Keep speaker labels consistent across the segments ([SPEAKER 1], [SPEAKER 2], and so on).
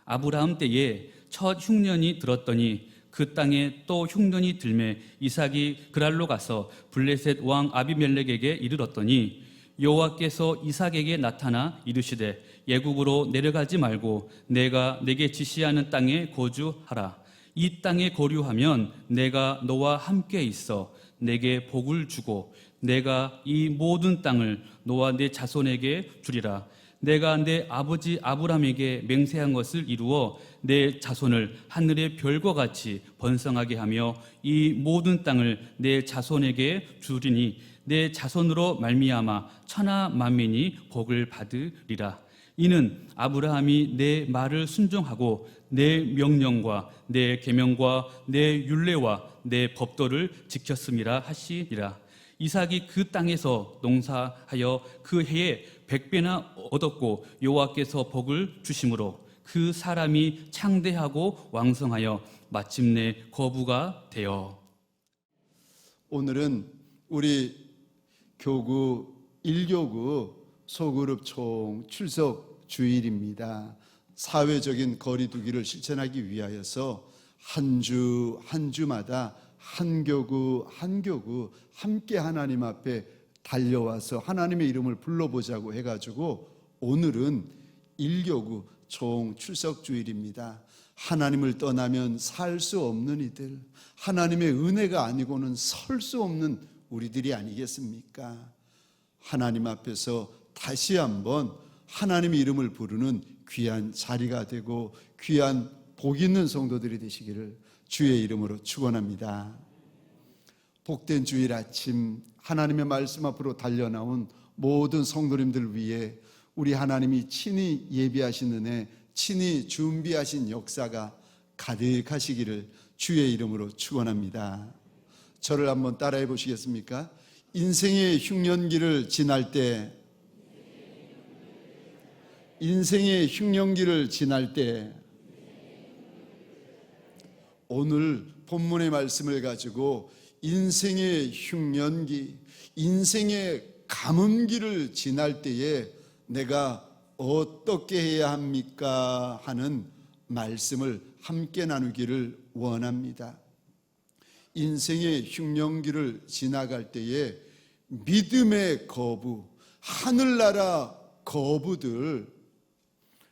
[SPEAKER 1] 아브라함 때에 첫 흉년이 들었더니 그 땅에 또 흉년이 들매 이삭이 그랄로 가서 블레셋 왕 아비멜렉에게 이르렀더니 여호와께서 이삭에게 나타나 이르시되 애굽으로 내려가지 말고 내가 내게 지시하는 땅에 거주하라. 이 땅에 거류하면 내가 너와 함께 있어 내게 복을 주고 내가 이 모든 땅을 너와 내 자손에게 주리라. 내가 내 아버지 아브라함에게 맹세한 것을 이루어 내 자손을 하늘의 별과 같이 번성하게 하며 이 모든 땅을 내 자손에게 주리니 내 자손으로 말미암아 천하 만민이 복을 받으리라. 이는 아브라함이 내 말을 순종하고 내 명령과 내 계명과 내 율례와 내 법도를 지켰음이라 하시니라. 이삭이 그 땅에서 농사하여 그 해에 100배나 얻었고 여호와께서 복을 주심으로 그 사람이 창대하고 왕성하여 마침내 거부가 되어.
[SPEAKER 2] 오늘은 우리 교구 1교구 소그룹 총 출석 주일입니다. 사회적인 거리두기를 실천하기 위하여서 한 주마다 한 교구 함께 하나님 앞에 달려와서 하나님의 이름을 불러보자고 해가지고 오늘은 1교구 총 출석 주일입니다. 하나님을 떠나면 살 수 없는 이들, 하나님의 은혜가 아니고는 설 수 없는 우리들이 아니겠습니까? 하나님 앞에서 다시 한번 하나님의 이름을 부르는 귀한 자리가 되고 귀한 복 있는 성도들이 되시기를 주의 이름으로 축원합니다. 복된 주일 아침 하나님의 말씀 앞으로 달려나온 모든 성도님들 위해 우리 하나님이 친히 예비하신 은혜, 친히 준비하신 역사가 가득하시기를 주의 이름으로 축원합니다. 저를 한번 따라해 보시겠습니까? 인생의 흉년기를 지날 때, 인생의 흉년기를 지날 때, 오늘 본문의 말씀을 가지고 인생의 흉년기, 인생의 가뭄기를 지날 때에 내가 어떻게 해야 합니까? 하는 말씀을 함께 나누기를 원합니다. 인생의 흉년기를 지나갈 때에 믿음의 거부, 하늘나라 거부들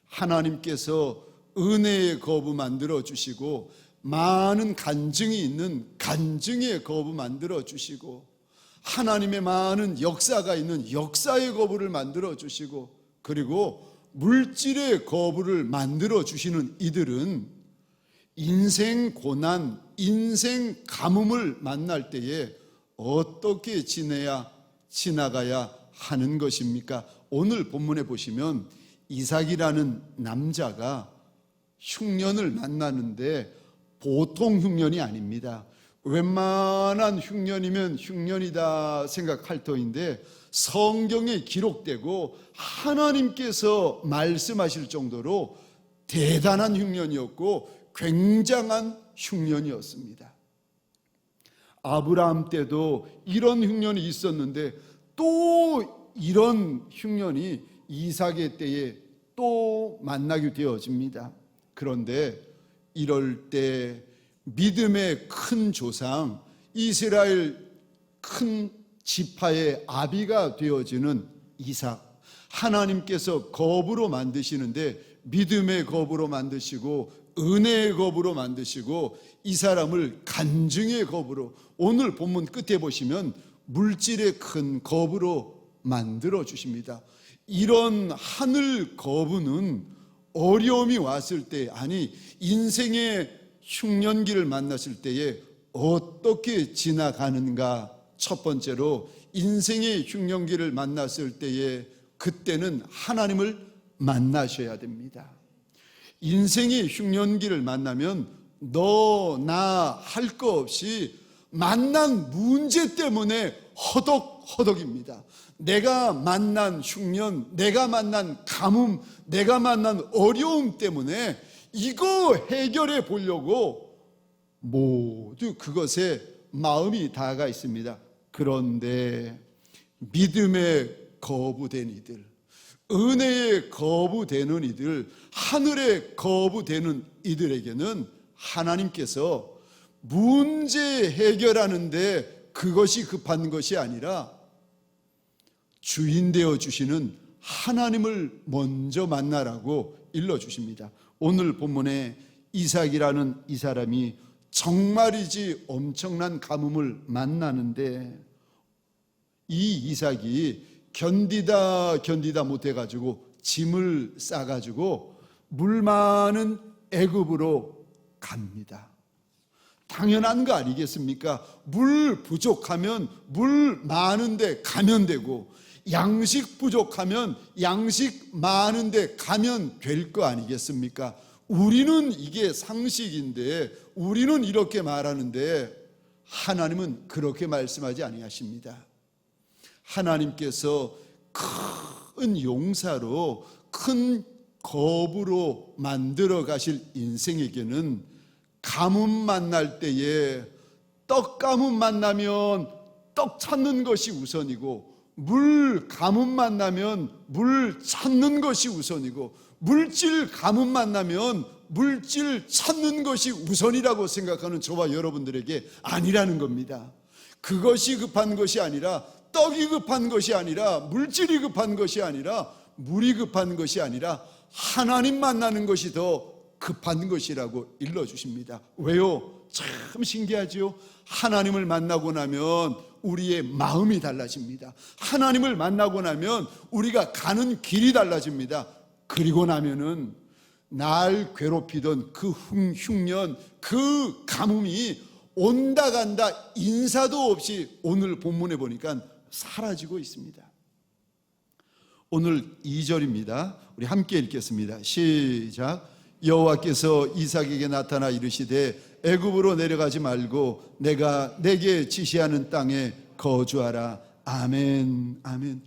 [SPEAKER 2] 하나님께서 은혜의 거부 만들어 주시고 많은 간증이 있는 간증의 거부 만들어 주시고 하나님의 많은 역사가 있는 역사의 거부를 만들어 주시고 그리고 물질의 거부를 만들어 주시는 이들은 인생 고난, 인생 가뭄을 만날 때에 어떻게 지나가야 하는 것입니까? 오늘 본문에 보시면 이삭이라는 남자가 흉년을 만나는데 보통 흉년이 아닙니다. 웬만한 흉년이면 흉년이다 생각할 터인데 성경에 기록되고 하나님께서 말씀하실 정도로 대단한 흉년이었고 굉장한 흉년이었습니다. 아브라함 때도 이런 흉년이 있었는데 또 이런 흉년이 이삭의 때에 또 만나게 되어집니다. 그런데 이럴 때 믿음의 큰 조상 이스라엘 큰 지파의 아비가 되어지는 이삭, 하나님께서 거부로 만드시는데 믿음의 거부로 만드시고 은혜의 거부로 만드시고 이 사람을 간증의 거부로, 오늘 본문 끝에 보시면 물질의 큰 거부로 만들어 주십니다. 이런 하늘 거부는 어려움이 왔을 때, 아니 인생의 흉년기를 만났을 때에 어떻게 지나가는가? 첫 번째로 인생의 흉년기를 만났을 때에 그때는 하나님을 만나셔야 됩니다. 인생의 흉년기를 만나면 너, 나 할 거 없이 만난 문제 때문에 허덕허덕입니다. 내가 만난 흉년, 내가 만난 가뭄, 내가 만난 어려움 때문에 이거 해결해 보려고 모두 그것에 마음이 다가 있습니다. 그런데 믿음에 거부된 이들, 은혜에 거부되는 이들, 하늘에 거부되는 이들에게는 하나님께서 문제 해결하는데 그것이 급한 것이 아니라 주인 되어 주시는 하나님을 먼저 만나라고 일러주십니다. 오늘 본문에 이삭이라는 이 사람이 정말이지 엄청난 가뭄을 만나는데 이 이삭이 견디다 못해가지고 짐을 싸가지고 물 많은 애굽으로 갑니다. 당연한 거 아니겠습니까? 물 부족하면 물 많은데 가면 되고, 양식 부족하면 양식 많은데 가면 될 거 아니겠습니까? 우리는 이게 상식인데, 우리는 이렇게 말하는데 하나님은 그렇게 말씀하지 아니하십니다. 하나님께서 큰 용사로, 큰 거부로 만들어 가실 인생에게는 가뭄 만날 때에 떡 가뭄 만나면 떡 찾는 것이 우선이고, 물 가뭄 만나면 물 찾는 것이 우선이고, 물질 가뭄 만나면 물질 찾는 것이 우선이라고 생각하는 저와 여러분들에게 아니라는 겁니다. 그것이 급한 것이 아니라, 떡이 급한 것이 아니라, 물질이 급한 것이 아니라, 물이 급한 것이 아니라 하나님 만나는 것이 더 급한 것이라고 일러주십니다. 왜요? 참 신기하지요? 하나님을 만나고 나면 우리의 마음이 달라집니다. 하나님을 만나고 나면 우리가 가는 길이 달라집니다. 그리고 나면은 날 괴롭히던 그 흉년, 그 가뭄이 온다 간다 인사도 없이 오늘 본문에 보니까 사라지고 있습니다. 오늘 2절입니다. 우리 함께 읽겠습니다. 시작. 여호와께서 이삭에게 나타나 이르시되 애굽으로 내려가지 말고 내가 내게 지시하는 땅에 거주하라. 아멘, 아멘.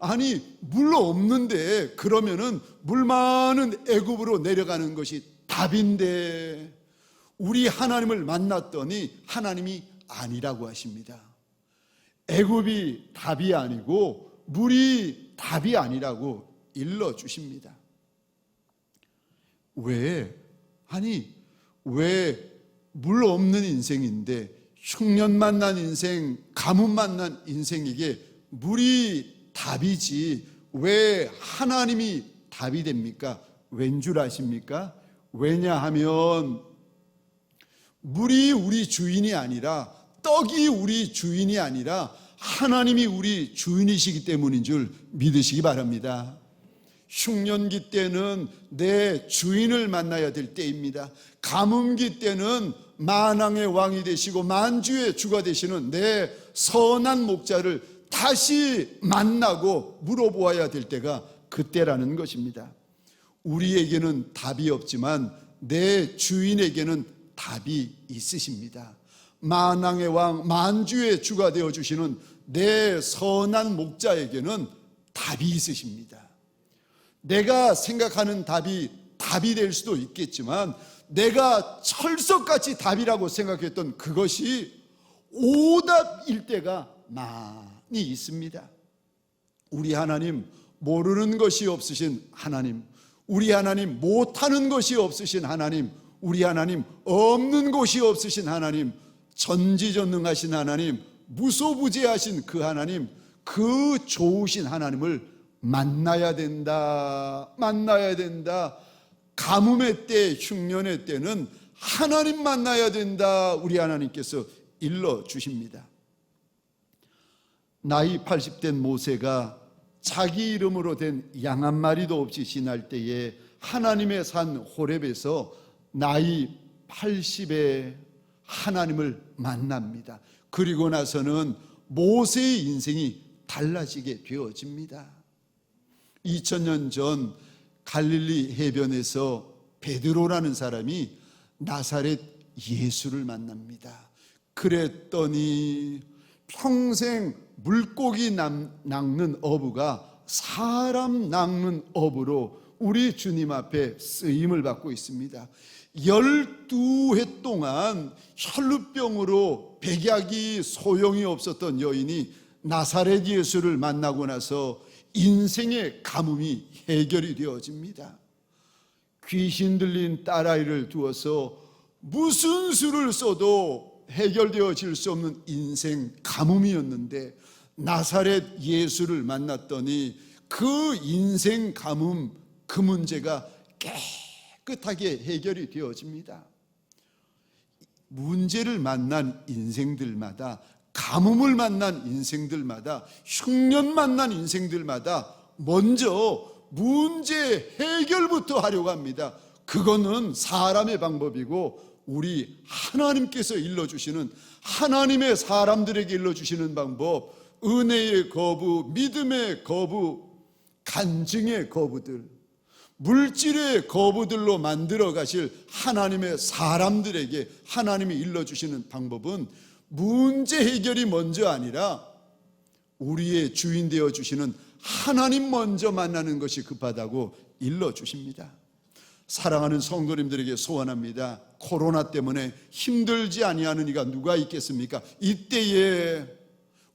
[SPEAKER 2] 아니, 물 없는데 그러면은 물 많은 애굽으로 내려가는 것이 답인데, 우리 하나님을 만났더니 하나님이 아니라고 하십니다. 애굽이 답이 아니고 물이 답이 아니라고 일러주십니다. 왜? 아니, 왜 물 없는 인생인데, 흉년 만난 인생, 가뭄 만난 인생에게 물이 답이지 왜 하나님이 답이 됩니까? 왠 줄 아십니까? 왜냐하면 물이 우리 주인이 아니라, 떡이 우리 주인이 아니라 하나님이 우리 주인이시기 때문인 줄 믿으시기 바랍니다. 흉년기 때는 내 주인을 만나야 될 때입니다. 가뭄기 때는 만왕의 왕이 되시고 만주의 주가 되시는 내 선한 목자를 다시 만나고 물어보아야 될 때가 그때라는 것입니다. 우리에게는 답이 없지만 내 주인에게는 답이 있으십니다. 만왕의 왕, 만주의 주가 되어주시는 내 선한 목자에게는 답이 있으십니다. 내가 생각하는 답이 될 수도 있겠지만, 내가 철석같이 답이라고 생각했던 그것이 오답일 때가 많이 있습니다. 우리 하나님, 모르는 것이 없으신 하나님, 우리 하나님, 못하는 것이 없으신 하나님, 우리 하나님, 없는 곳이 없으신 하나님, 전지전능하신 하나님, 무소부재하신 그 하나님, 그 좋으신 하나님을 만나야 된다. 가뭄의 때, 흉년의 때는 하나님 만나야 된다. 우리 하나님께서 일러주십니다. 나이 80된 모세가 자기 이름으로 된 양 한 마리도 없이 지날 때에 하나님의 산 호렙에서 나이 80에 하나님을 만납니다. 그리고 나서는 모세의 인생이 달라지게 되어집니다. 2000년 전 갈릴리 해변에서 베드로라는 사람이 나사렛 예수를 만납니다. 그랬더니 평생 물고기 낚는 어부가 사람 낚는 어부로 우리 주님 앞에 쓰임을 받고 있습니다. 12해 동안 혈루병으로 백약이 소용이 없었던 여인이 나사렛 예수를 만나고 나서 인생의 가뭄이 해결이 되어집니다. 귀신 들린 딸아이를 두어서 무슨 수를 써도 해결되어질 수 없는 인생 가뭄이었는데 나사렛 예수를 만났더니 그 인생 가뭄, 그 문제가 깨끗하게 해결이 되어집니다. 문제를 만난 인생들마다, 가뭄을 만난 인생들마다, 흉년 만난 인생들마다 먼저 문제 해결부터 하려고 합니다. 그거는 사람의 방법이고 우리 하나님께서 일러주시는, 하나님의 사람들에게 일러주시는 방법, 은혜의 거부, 믿음의 거부, 간증의 거부들, 물질의 거부들로 만들어 가실 하나님의 사람들에게 하나님이 일러주시는 방법은 문제 해결이 먼저 아니라 우리의 주인 되어 주시는 하나님 먼저 만나는 것이 급하다고 일러주십니다. 사랑하는 성도님들에게 소원합니다. 코로나 때문에 힘들지 아니하는 이가 누가 있겠습니까? 이때에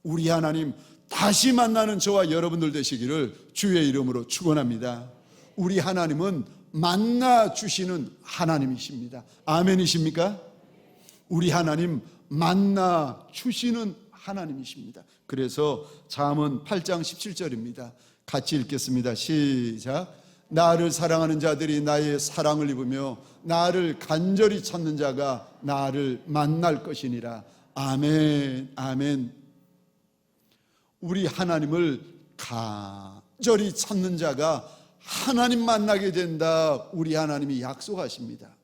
[SPEAKER 2] 우리 하나님 다시 만나는 저와 여러분들 되시기를 주의 이름으로 축원합니다. 우리 하나님은 만나 주시는 하나님이십니다. 아멘이십니까? 우리 하나님 만나 주시는 하나님이십니다. 그래서 잠언 8장 17절입니다. 같이 읽겠습니다. 시작. 나를 사랑하는 자들이 나의 사랑을 입으며 나를 간절히 찾는 자가 나를 만날 것이니라. 아멘, 아멘. 우리 하나님을 간절히 찾는 자가 하나님 만나게 된다. 우리 하나님이 약속하십니다.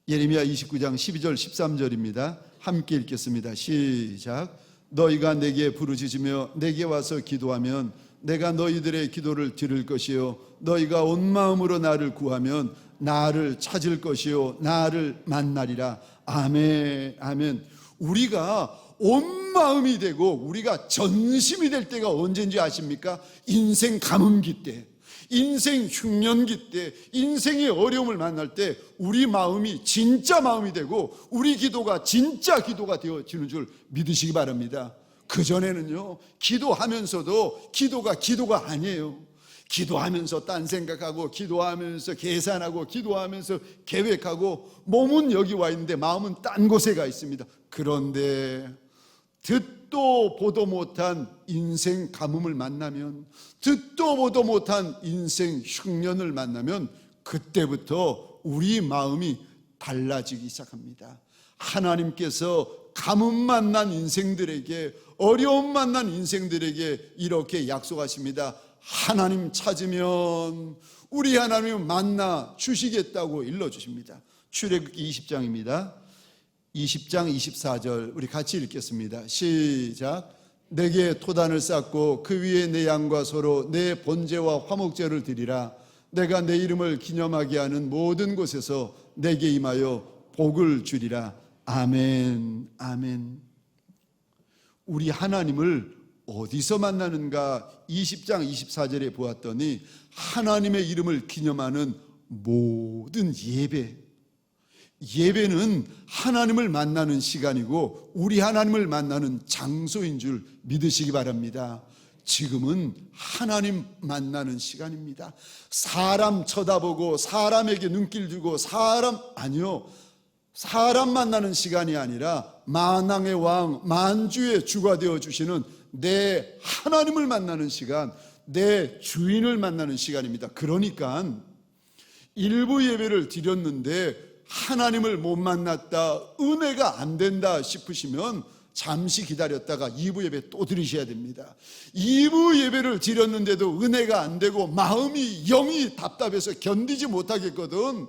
[SPEAKER 2] 예레미야 29장 12절 13절입니다. 함께 읽겠습니다. 시작. 너희가 내게 부르짖으며 내게 와서 기도하면 내가 너희들의 기도를 들을 것이요 너희가 온 마음으로 나를 구하면 나를 찾을 것이요 나를 만나리라. 아멘, 아멘. 우리가 온 마음이 되고 우리가 전심이 될 때가 언제인지 아십니까? 인생 가뭄기 때, 인생 흉년기 때, 인생의 어려움을 만날 때 우리 마음이 진짜 마음이 되고 우리 기도가 진짜 기도가 되어지는 줄 믿으시기 바랍니다. 그전에는요, 기도하면서도 기도가 아니에요. 기도하면서 딴 생각하고, 기도하면서 계산하고, 기도하면서 계획하고, 몸은 여기 와 있는데 마음은 딴 곳에 가 있습니다. 그런데 듣도 보도 못한 인생 가뭄을 만나면, 듣도 보도 못한 인생 흉년을 만나면 그때부터 우리 마음이 달라지기 시작합니다. 하나님께서 가뭄 만난 인생들에게, 어려움 만난 인생들에게 이렇게 약속하십니다. 하나님 찾으면 우리 하나님은 만나 주시겠다고 일러주십니다. 출애굽기 20장입니다. 20장 24절 우리 같이 읽겠습니다. 시작. 내게 토단을 쌓고 그 위에 내 양과 소로 내 번제와 화목제를 드리라. 내가 내 이름을 기념하게 하는 모든 곳에서 내게 임하여 복을 주리라. 아멘, 아멘. 우리 하나님을 어디서 만나는가? 20장 24절에 보았더니 하나님의 이름을 기념하는 모든 예배는 하나님을 만나는 시간이고 우리 하나님을 만나는 장소인 줄 믿으시기 바랍니다. 지금은 하나님 만나는 시간입니다. 사람 쳐다보고 사람에게 눈길 주고 사람 만나는 시간이 아니라 만왕의 왕, 만주의 주가 되어주시는 내 하나님을 만나는 시간, 내 주인을 만나는 시간입니다. 그러니까 일부 예배를 드렸는데 하나님을 못 만났다, 은혜가 안 된다 싶으시면 잠시 기다렸다가 2부 예배 또 드리셔야 됩니다. 2부 예배를 드렸는데도 은혜가 안 되고 마음이 영이 답답해서 견디지 못하겠거든.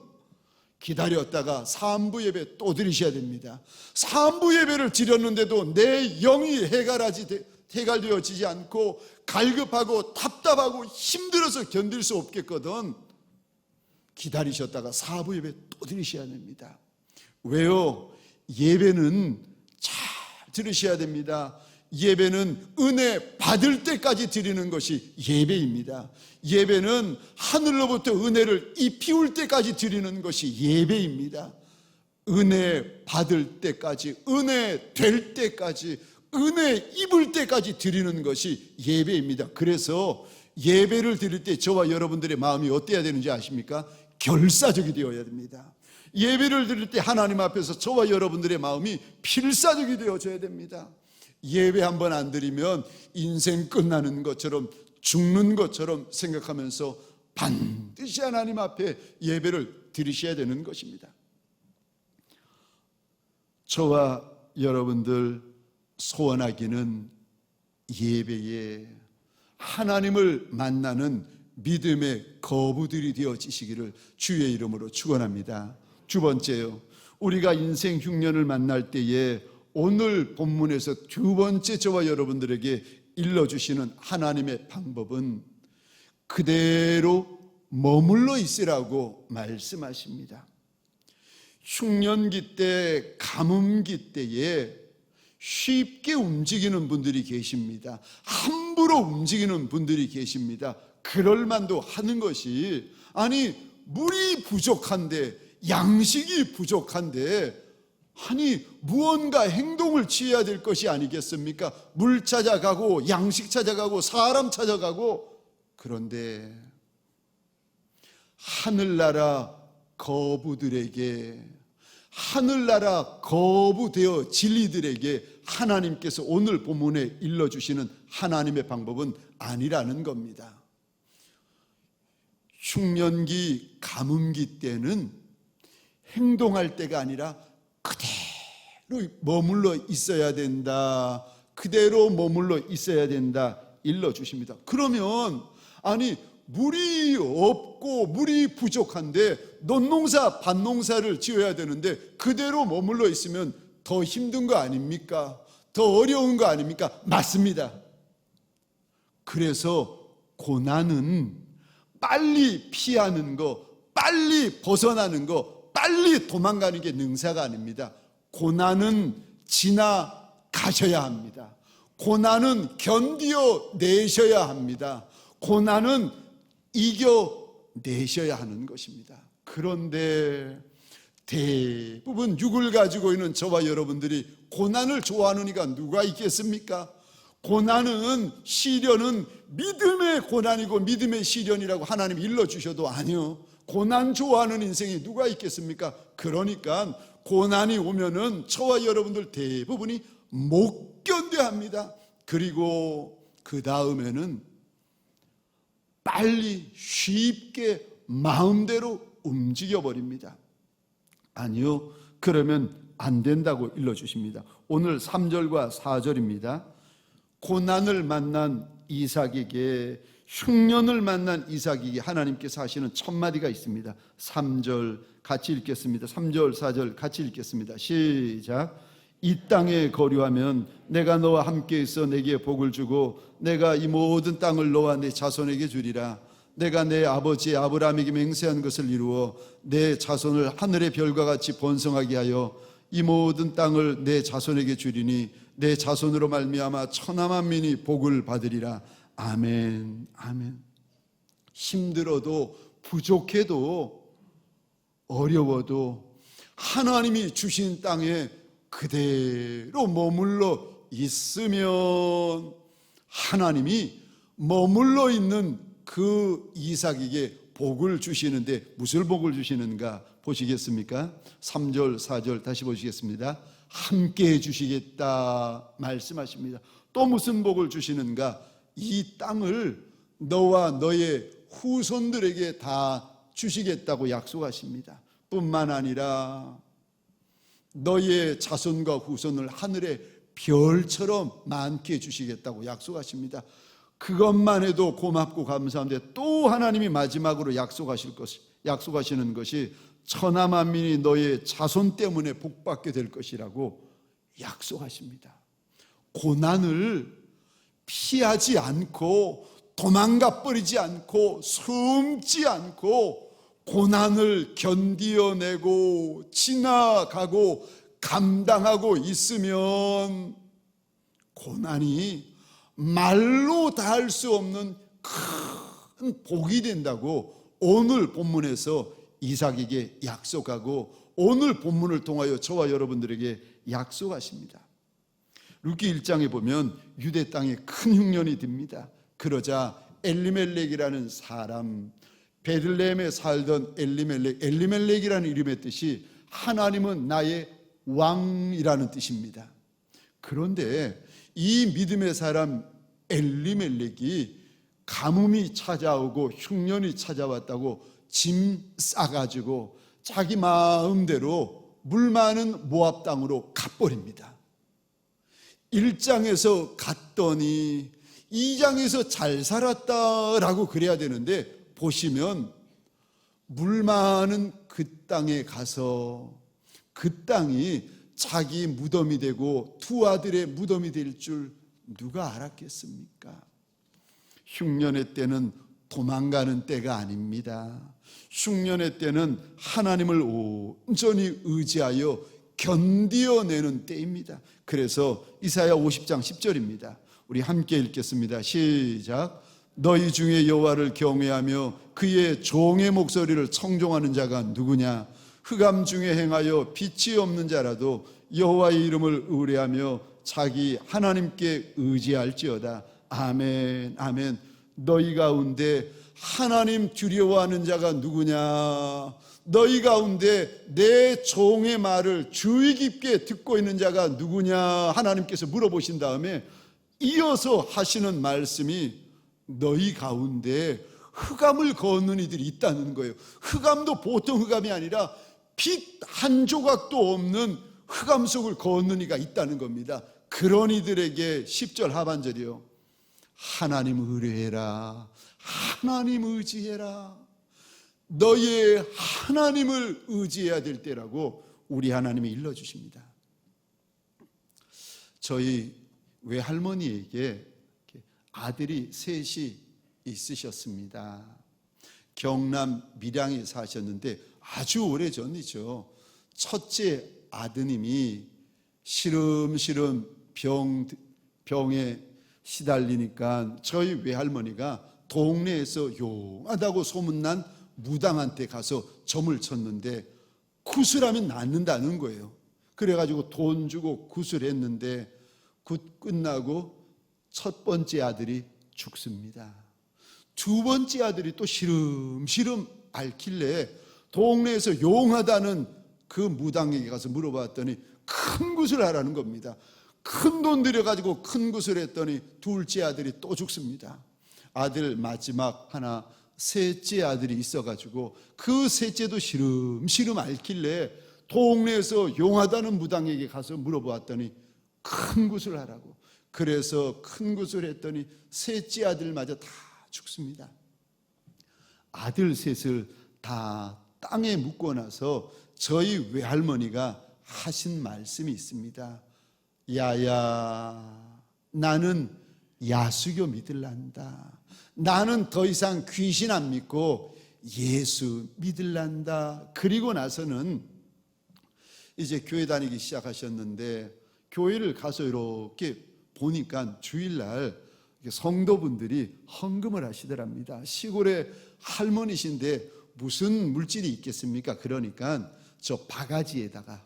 [SPEAKER 2] 기다렸다가 3부 예배 또 드리셔야 됩니다. 3부 예배를 드렸는데도 내 영이 해갈되어지지 않고 갈급하고 답답하고 힘들어서 견딜 수 없겠거든. 기다리셨다가 4부 예배 또 드리셔야 됩니다. 왜요? 예배는 잘 들으셔야 됩니다. 예배는 은혜 받을 때까지 드리는 것이 예배입니다. 예배는 하늘로부터 은혜를 입히울 때까지 드리는 것이 예배입니다. 은혜 받을 때까지, 은혜 될 때까지, 은혜 입을 때까지 드리는 것이 예배입니다. 그래서 예배를 드릴 때 저와 여러분들의 마음이 어때야 되는지 아십니까? 결사적이 되어야 됩니다. 예배를 드릴 때 하나님 앞에서 저와 여러분들의 마음이 필사적이 되어져야 됩니다. 예배 한 번 안 드리면 인생 끝나는 것처럼, 죽는 것처럼 생각하면서 반드시 하나님 앞에 예배를 드리셔야 되는 것입니다. 저와 여러분들 소원하기는 예배에 하나님을 만나는 믿음의 거부들이 되어지시기를 주의 이름으로 축원합니다. 두 번째요, 우리가 인생 흉년을 만날 때에 오늘 본문에서 두 번째 저와 여러분들에게 일러주시는 하나님의 방법은 그대로 머물러 있으라고 말씀하십니다. 흉년기 때, 가뭄기 때에 쉽게 움직이는 분들이 계십니다. 함부로 움직이는 분들이 계십니다. 그럴 만도 하는 것이, 아니 물이 부족한데, 양식이 부족한데, 아니 무언가 행동을 취해야 될 것이 아니겠습니까? 물 찾아가고 양식 찾아가고 사람 찾아가고. 그런데 하늘나라 거부들에게, 하늘나라 거부되어 진리들에게 하나님께서 오늘 본문에 일러주시는 하나님의 방법은 아니라는 겁니다. 흉년기, 가뭄기 때는 행동할 때가 아니라 그대로 머물러 있어야 된다, 그대로 머물러 있어야 된다 일러주십니다. 그러면 아니 물이 없고 물이 부족한데 논농사 밭농사를 지어야 되는데 그대로 머물러 있으면 더 힘든 거 아닙니까? 더 어려운 거 아닙니까? 맞습니다. 그래서 고난은 빨리 피하는 거, 빨리 벗어나는 거, 빨리 도망가는 게 능사가 아닙니다. 고난은 지나가셔야 합니다. 고난은 견디어 내셔야 합니다. 고난은 이겨내셔야 하는 것입니다. 그런데 대부분 육을 가지고 있는 저와 여러분들이 고난을 좋아하는 이가 누가 있겠습니까? 고난은, 시련은 믿음의 고난이고 믿음의 시련이라고 하나님 일러주셔도 아니요, 고난 좋아하는 인생이 누가 있겠습니까? 그러니까 고난이 오면은 저와 여러분들 대부분이 못 견뎌합니다. 그리고 그 다음에는 빨리 쉽게 마음대로 움직여버립니다. 아니요, 그러면 안 된다고 일러주십니다. 오늘 3절과 4절입니다. 고난을 만난 이삭에게, 흉년을 만난 이삭에게 하나님께서 하시는 첫 마디가 있습니다. 3절 같이 읽겠습니다. 3절 4절 같이 읽겠습니다. 시작. 이 땅에 거류하면 내가 너와 함께 있어 내게 복을 주고 내가 이 모든 땅을 너와 내 자손에게 주리라. 내가 내 아버지 아브라함에게 맹세한 것을 이루어 내 자손을 하늘의 별과 같이 번성하게 하여 이 모든 땅을 내 자손에게 주리니 내 자손으로 말미암아 천하 만민이 복을 받으리라. 아멘. 아멘. 힘들어도 부족해도 어려워도 하나님이 주신 땅에 그대로 머물러 있으면 하나님이 머물러 있는 그 이삭에게 복을 주시는데 무슨 복을 주시는가 보시겠습니까? 3절 4절 다시 보시겠습니다. 함께 해주시겠다 말씀하십니다. 또 무슨 복을 주시는가? 이 땅을 너와 너의 후손들에게 다 주시겠다고 약속하십니다. 뿐만 아니라 너의 자손과 후손을 하늘의 별처럼 많게 해주시겠다고 약속하십니다. 그것만 해도 고맙고 감사한데 또 하나님이 마지막으로 약속하시는 것이 천하 만민이 너의 자손 때문에 복받게 될 것이라고 약속하십니다. 고난을 피하지 않고 도망가 버리지 않고 숨지 않고 고난을 견디어내고 지나가고 감당하고 있으면 고난이 말로 다 할 수 없는 큰 복이 된다고 오늘 본문에서 이삭에게 약속하고 오늘 본문을 통하여 저와 여러분들에게 약속하십니다. 룻기 1장에 보면 유대 땅에 큰 흉년이 듭니다. 그러자 엘리멜렉이라는 사람, 베들레헴에 살던 엘리멜렉이라는 이름의 뜻이 하나님은 나의 왕이라는 뜻입니다. 그런데 이 믿음의 사람 엘리멜렉이 가뭄이 찾아오고 흉년이 찾아왔다고 짐 싸가지고 자기 마음대로 물 많은 모압 땅으로 가버립니다. 1장에서 갔더니 2장에서 잘 살았다라고 그래야 되는데, 보시면 물 많은 그 땅에 가서 그 땅이 자기 무덤이 되고 두 아들의 무덤이 될 줄 누가 알았겠습니까? 흉년의 때는 도망가는 때가 아닙니다. 흉년의 때는 하나님을 온전히 의지하여 견디어내는 때입니다. 그래서 이사야 50장 10절입니다. 우리 함께 읽겠습니다. 시작. 너희 중에 여호와를 경외하며 그의 종의 목소리를 청종하는 자가 누구냐? 흑암 중에 행하여 빛이 없는 자라도 여호와의 이름을 의뢰하며 자기 하나님께 의지할지어다. 아멘, 아멘. 너희 가운데 하나님 두려워하는 자가 누구냐? 너희 가운데 내 종의 말을 주의 깊게 듣고 있는 자가 누구냐? 하나님께서 물어보신 다음에 이어서 하시는 말씀이 너희 가운데 흑암을 걷는 이들이 있다는 거예요. 흑암도 보통 흑암이 아니라 빛 한 조각도 없는 흑암 속을 걷는 이가 있다는 겁니다. 그런 이들에게 10절 하반절이요, 하나님 의뢰해라, 하나님 의지해라. 너희의 하나님을 의지해야 될 때라고 우리 하나님이 일러주십니다. 저희 외할머니에게 아들이 셋이 있으셨습니다. 경남 밀양에 사셨는데 아주 오래전이죠. 첫째 아드님이 시름시름 병에 시달리니까 저희 외할머니가 동네에서 용하다고 소문난 무당한테 가서 점을 쳤는데 구슬하면 낫는다는 거예요. 그래가지고 돈 주고 구슬했는데 끝나고 첫 번째 아들이 죽습니다. 두 번째 아들이 또 시름시름 앓길래 동네에서 용하다는 그 무당에게 가서 물어봤더니 큰 구슬 하라는 겁니다. 큰 돈 들여가지고 큰 구슬 했더니 둘째 아들이 또 죽습니다. 아들 마지막 하나, 셋째 아들이 있어가지고 그 셋째도 시름시름 앓길래 동네에서 용하다는 무당에게 가서 물어보았더니 큰 구슬 하라고. 그래서 큰 구슬 했더니 셋째 아들마저 다 죽습니다. 아들 셋을 다 땅에 묻고 나서 저희 외할머니가 하신 말씀이 있습니다. 야야, 나는 야수교 믿을란다. 나는 더 이상 귀신 안 믿고 예수 믿을란다. 그리고 나서는 이제 교회 다니기 시작하셨는데, 교회를 가서 이렇게 보니까 주일날 성도분들이 헌금을 하시더랍니다. 시골에 할머니신데 무슨 물질이 있겠습니까? 그러니까 저 바가지에다가,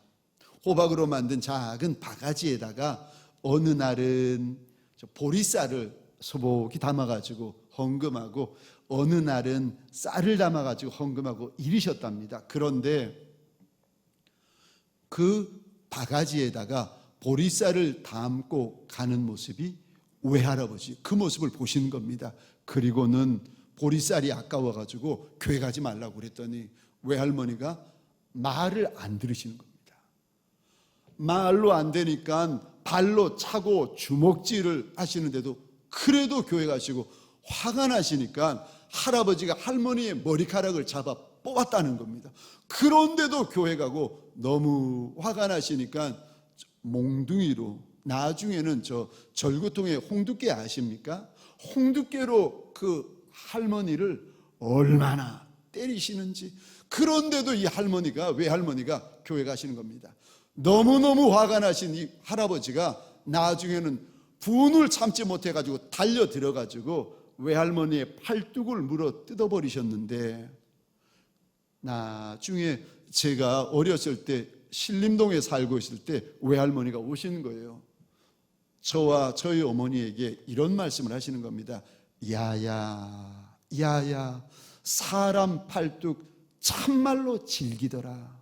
[SPEAKER 2] 호박으로 만든 작은 바가지에다가 어느 날은 저 보리쌀을 소복이 담아가지고 헌금하고, 어느 날은 쌀을 담아가지고 헌금하고 이러셨답니다. 그런데 그 바가지에다가 보리쌀을 담고 가는 모습이 외할아버지, 그 모습을 보시는 겁니다. 그리고는 보리쌀이 아까워가지고 교회 가지 말라고 그랬더니 외할머니가 말을 안 들으시는 겁니다. 말로 안 되니까 발로 차고 주먹질을 하시는데도 그래도 교회 가시고, 화가 나시니까 할아버지가 할머니의 머리카락을 잡아 뽑았다는 겁니다. 그런데도 교회 가고, 너무 화가 나시니까 몽둥이로, 나중에는 저 절구통에 홍두깨 아십니까? 홍두깨로 그 할머니를 얼마나 때리시는지. 그런데도 이 할머니가, 외할머니가 교회 가시는 겁니다. 너무너무 화가 나신 이 할아버지가 나중에는 분을 참지 못해가지고 달려 들어가지고 외할머니의 팔뚝을 물어 뜯어버리셨는데, 나중에 제가 어렸을 때 신림동에 살고 있을 때 외할머니가 오시는 거예요. 저와 저희 어머니에게 이런 말씀을 하시는 겁니다. 야야 사람 팔뚝 참말로 질기더라.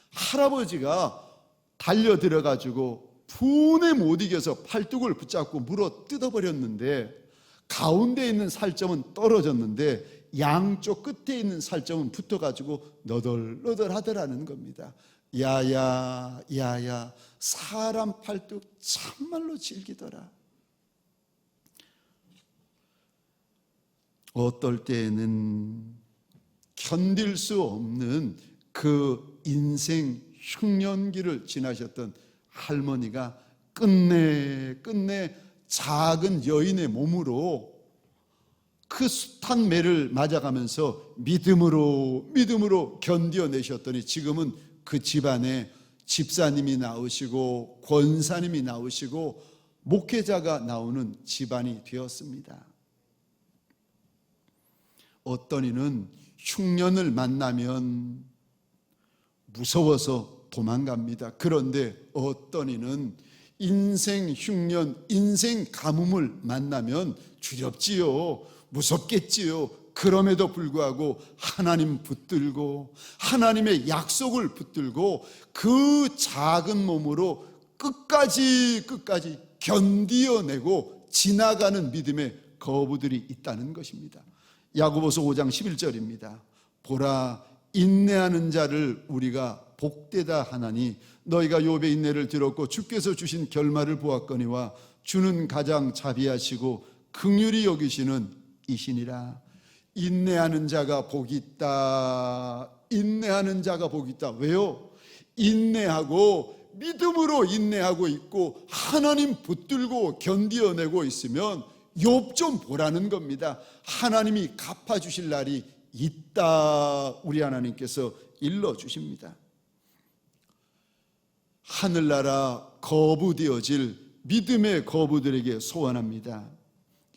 [SPEAKER 2] 할아버지가 달려들어가지고 분에 못 이겨서 팔뚝을 붙잡고 물어 뜯어버렸는데 가운데 있는 살점은 떨어졌는데 양쪽 끝에 있는 살점은 붙어가지고 너덜너덜 하더라는 겁니다. 야야 사람 팔뚝 참말로 질기더라. 어떨 때에는 견딜 수 없는 그 인생 흉년기를 지나셨던 할머니가 끝내 작은 여인의 몸으로 그 숱한 매를 맞아가면서 믿음으로 견뎌내셨더니 지금은 그 집안에 집사님이 나오시고 권사님이 나오시고 목회자가 나오는 집안이 되었습니다. 어떤 이는 흉년을 만나면 무서워서 도망갑니다. 그런데 어떤 이는 인생 흉년, 인생 가뭄을 만나면 두렵지요. 무섭겠지요. 그럼에도 불구하고 하나님 붙들고 하나님의 약속을 붙들고 그 작은 몸으로 끝까지 견디어내고 지나가는 믿음의 거부들이 있다는 것입니다. 야고보서 5장 11절입니다. 보라, 인내하는 자를 우리가 복되다 하나니 너희가 욥의 인내를 들었고 주께서 주신 결말을 보았거니와 주는 가장 자비하시고 긍휼히 여기시는 이시니라. 인내하는 자가 복이 있다. 인내하는 자가 복이 있다. 왜요? 인내하고 믿음으로 인내하고 있고 하나님 붙들고 견디어내고 있으면 욥 좀 보라는 겁니다. 하나님이 갚아주실 날이 있다. 우리 하나님께서 일러주십니다. 하늘나라 거부되어질 믿음의 거부들에게 소원합니다.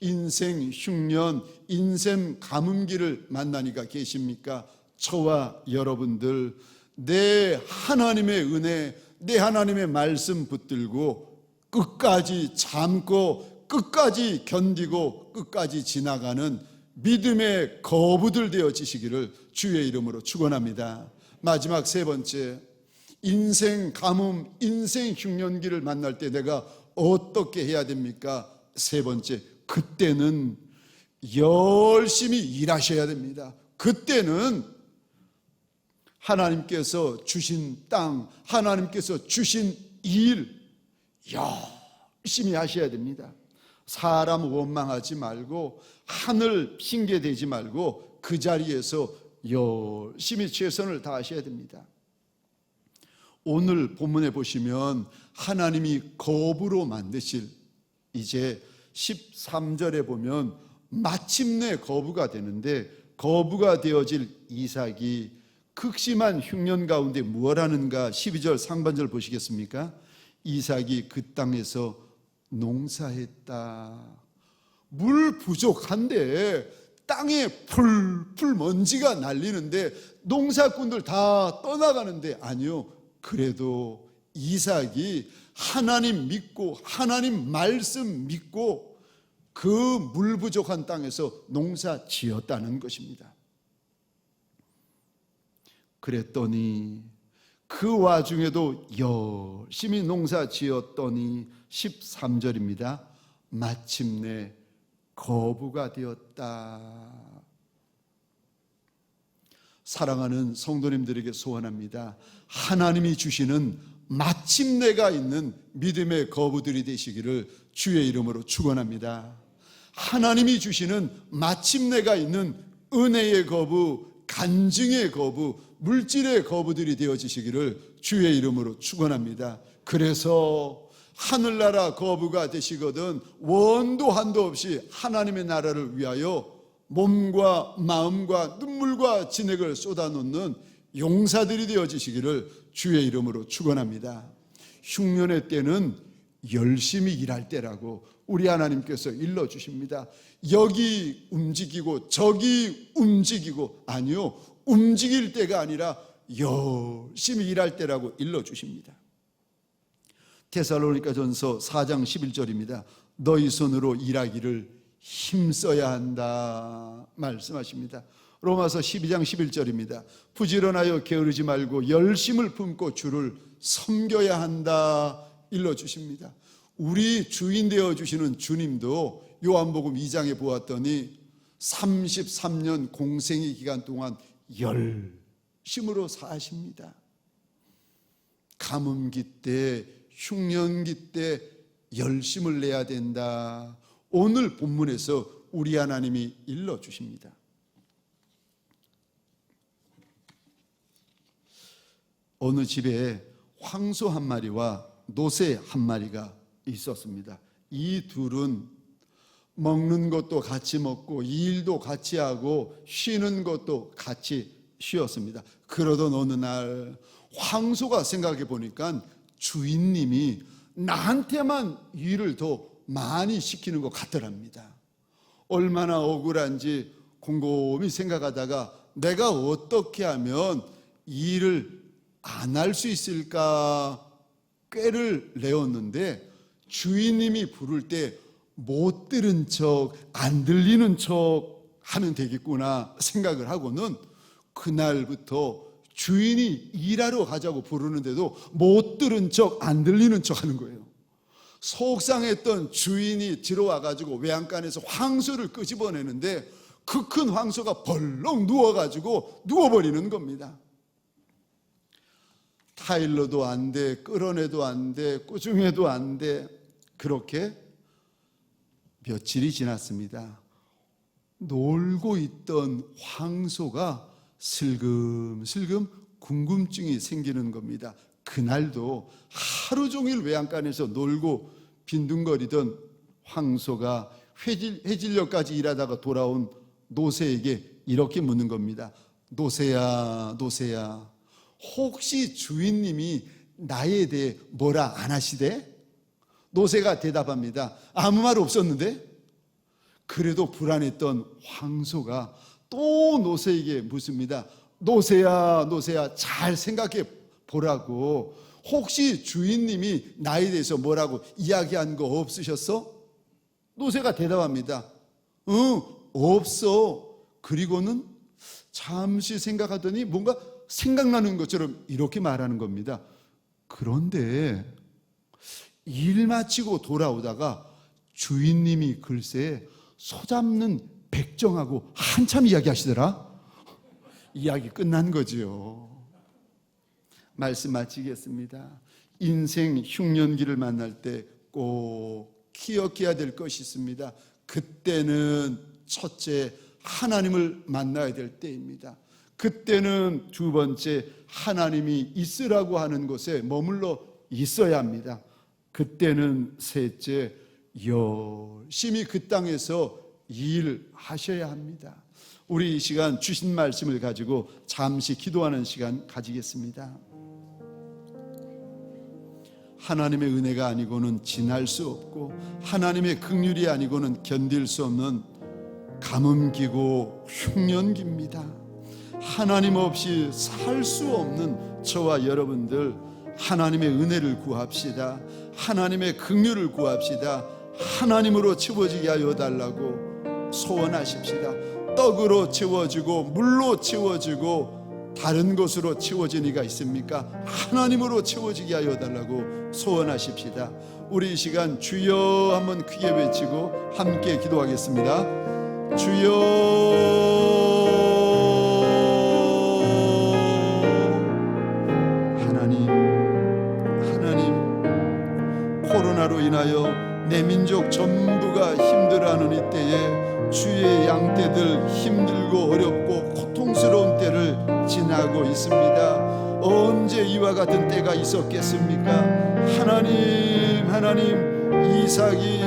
[SPEAKER 2] 인생 흉년, 인생 가뭄기를 만나니까 계십니까? 저와 여러분들 내 하나님의 은혜, 내 하나님의 말씀 붙들고 끝까지 참고 끝까지 견디고 끝까지 지나가는 믿음의 거부들 되어지시기를 주의 이름으로 축원합니다. 마지막 세 번째, 인생 가뭄, 인생 흉년기를 만날 때 내가 어떻게 해야 됩니까? 세 번째, 그때는 열심히 일하셔야 됩니다. 그때는 하나님께서 주신 땅, 하나님께서 주신 일 열심히 하셔야 됩니다. 사람 원망하지 말고 하늘 핑계대지 말고 그 자리에서 열심히 최선을 다하셔야 됩니다. 오늘 본문에 보시면 하나님이 거부로 만드실 이제 13절에 보면 마침내 거부가 되는데 거부가 되어질 이삭이 극심한 흉년 가운데 무엇 하는가? 12절 상반절 보시겠습니까? 이삭이 그 땅에서 농사했다. 물 부족한데 땅에 풀 먼지가 날리는데 농사꾼들 다 떠나가는데 아니요. 그래도 이삭이 하나님 믿고 하나님 말씀 믿고 그 물 부족한 땅에서 농사 지었다는 것입니다. 그랬더니 그 와중에도 열심히 농사 지었더니 13절입니다. 마침내 거부가 되었다. 사랑하는 성도님들에게 소원합니다. 하나님이 주시는 마침내가 있는 믿음의 거부들이 되시기를 주의 이름으로 축원합니다. 하나님이 주시는 마침내가 있는 은혜의 거부, 간증의 거부, 물질의 거부들이 되어지시기를 주의 이름으로 축원합니다. 그래서 하늘나라 거부가 되시거든 원도 한도 없이 하나님의 나라를 위하여 몸과 마음과 눈물과 진액을 쏟아놓는 용사들이 되어지시기를 주의 이름으로 축원합니다. 흉년의 때는 열심히 일할 때라고 우리 하나님께서 일러주십니다. 여기 움직이고 저기 움직이고 아니요, 움직일 때가 아니라 열심히 일할 때라고 일러주십니다. 데살로니가전서 4장 11절입니다. 너희 손으로 일하기를 힘써야 한다 말씀하십니다. 로마서 12장 11절입니다. 부지런하여 게으르지 말고 열심을 품고 주를 섬겨야 한다 일러주십니다. 우리 주인 되어주시는 주님도 요한복음 2장에 보았더니 33년 공생의 기간 동안 열심으로 사십니다. 가뭄기 때, 흉년기 때 열심을 내야 된다. 오늘 본문에서 우리 하나님이 일러주십니다. 어느 집에 황소 한 마리와 노새 한 마리가 있었습니다. 이 둘은 먹는 것도 같이 먹고 일도 같이 하고 쉬는 것도 같이 쉬었습니다. 그러던 어느 날 황소가 생각해 보니까 주인님이 나한테만 일을 더 많이 시키는 것 같더랍니다. 얼마나 억울한지 곰곰이 생각하다가 내가 어떻게 하면 일을 안 할 수 있을까 꾀를 내었는데 주인님이 부를 때 못 들은 척, 안 들리는 척 하면 되겠구나 생각을 하고는 그날부터 주인이 일하러 가자고 부르는데도 못 들은 척, 안 들리는 척 하는 거예요. 속상했던 주인이 들어와가지고 외양간에서 황소를 끄집어내는데 그 큰 황소가 벌렁 누워가지고 누워버리는 겁니다. 타일러도 안 돼, 끌어내도 안 돼, 꾸중해도 안 돼. 그렇게 며칠이 지났습니다. 놀고 있던 황소가 슬금슬금 궁금증이 생기는 겁니다. 그날도 하루 종일 외양간에서 놀고 빈둥거리던 황소가 해질녘까지 일하다가 돌아온 노새에게 이렇게 묻는 겁니다. 노새야, 노새야, 혹시 주인님이 나에 대해 뭐라 안 하시대? 노새가 대답합니다. 아무 말 없었는데? 그래도 불안했던 황소가 또 노새에게 묻습니다. 노새야, 노새야, 잘 생각해 보라고. 혹시 주인님이 나에 대해서 뭐라고 이야기한 거 없으셨어? 노새가 대답합니다. 응, 없어. 그리고는 잠시 생각하더니 뭔가 생각나는 것처럼 이렇게 말하는 겁니다. 그런데 일 마치고 돌아오다가 주인님이 글쎄 소 잡는 백정하고 한참 이야기하시더라. 이야기 끝난 거지요. 말씀 마치겠습니다. 인생 흉년기를 만날 때 꼭 기억해야 될 것이 있습니다. 그때는 첫째 하나님을 만나야 될 때입니다. 그때는 두 번째 하나님이 있으라고 하는 곳에 머물러 있어야 합니다. 그때는 셋째 열심히 그 땅에서 일하셔야 합니다. 우리 이 시간 주신 말씀을 가지고 잠시 기도하는 시간 가지겠습니다. 하나님의 은혜가 아니고는 지날 수 없고 하나님의 긍휼이 아니고는 견딜 수 없는 가뭄기고 흉년기입니다. 하나님 없이 살 수 없는 저와 여러분들, 하나님의 은혜를 구합시다. 하나님의 긍휼을 구합시다. 하나님으로 채워지게 하여 달라고 소원하십시다. 떡으로 채워지고 물로 채워지고 다른 것으로 채워진 이가 있습니까? 하나님으로 채워지게 하여 달라고 소원하십시다. 우리 이 시간 주여 한번 크게 외치고 함께 기도하겠습니다. 주여, 하나님, 코로나로 인하여 내 민족 전부가 힘들어하는 이때에 주의 양떼들 힘들고 어렵고 고통스러운 때를 지나고 있습니다. 언제 이와 같은 때가 있었겠습니까? 하나님, 이삭이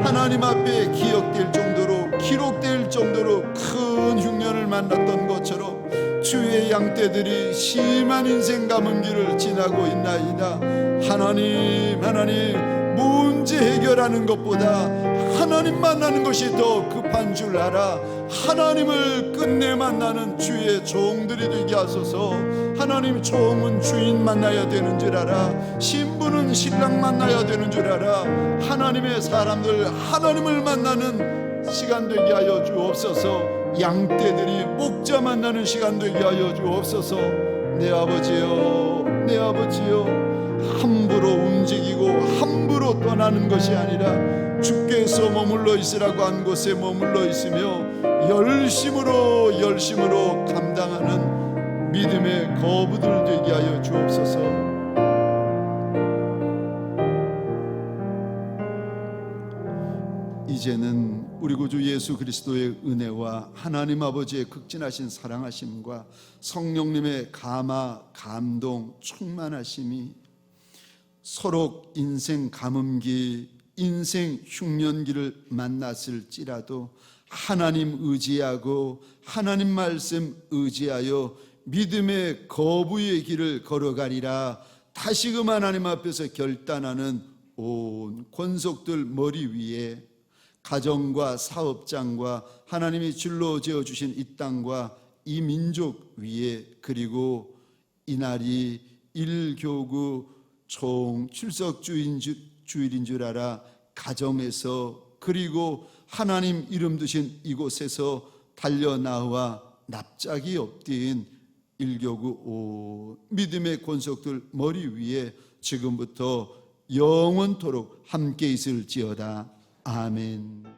[SPEAKER 2] 하나님 앞에 기록될 정도로 큰 흉년을 만났던 것처럼 주의 양떼들이 심한 인생 가문기를 지나고 있나이다. 하나님, 문제 해결하는 것보다 하나님 만나는 것이 더 급한 줄 알아. 하나님을 끝내 만나는 주의 종들이 되게 하소서. 하나님, 종은 주인 만나야 되는 줄 알아. 신부는 신랑 만나야 되는 줄 알아. 하나님의 사람들, 하나님을 만나는 시간 되게 하여 주옵소서. 양떼들이 목자 만나는 시간 되게 하여 주옵소서. 내 아버지여, 내 아버지여, 함부로 움직이고 함부로 떠나는 것이 아니라 주께서 머물러 있으라고 한 곳에 머물러 있으며 열심으로 감당하는 믿음의 거부들 되게 하여 주옵소서. 이제는 우리 구주 예수 그리스도의 은혜와 하나님 아버지의 극진하신 사랑하심과 성령님의 감화, 감동, 충만하심이 서로 인생 가뭄기, 인생 흉년기를 만났을지라도 하나님 의지하고 하나님 말씀 의지하여 믿음의 거부의 길을 걸어가리라 다시금 하나님 앞에서 결단하는 온 권속들 머리 위에 가정과 사업장과 하나님이 줄로 지어주신 이 땅과 이 민족 위에, 그리고 이날이 일교구 총 출석주일인 줄 알아 가정에서, 그리고 하나님 이름 두신 이곳에서 달려나와 납작이 엎드린 일교구 온 믿음의 권속들 머리 위에 지금부터 영원토록 함께 있을지어다. 아멘.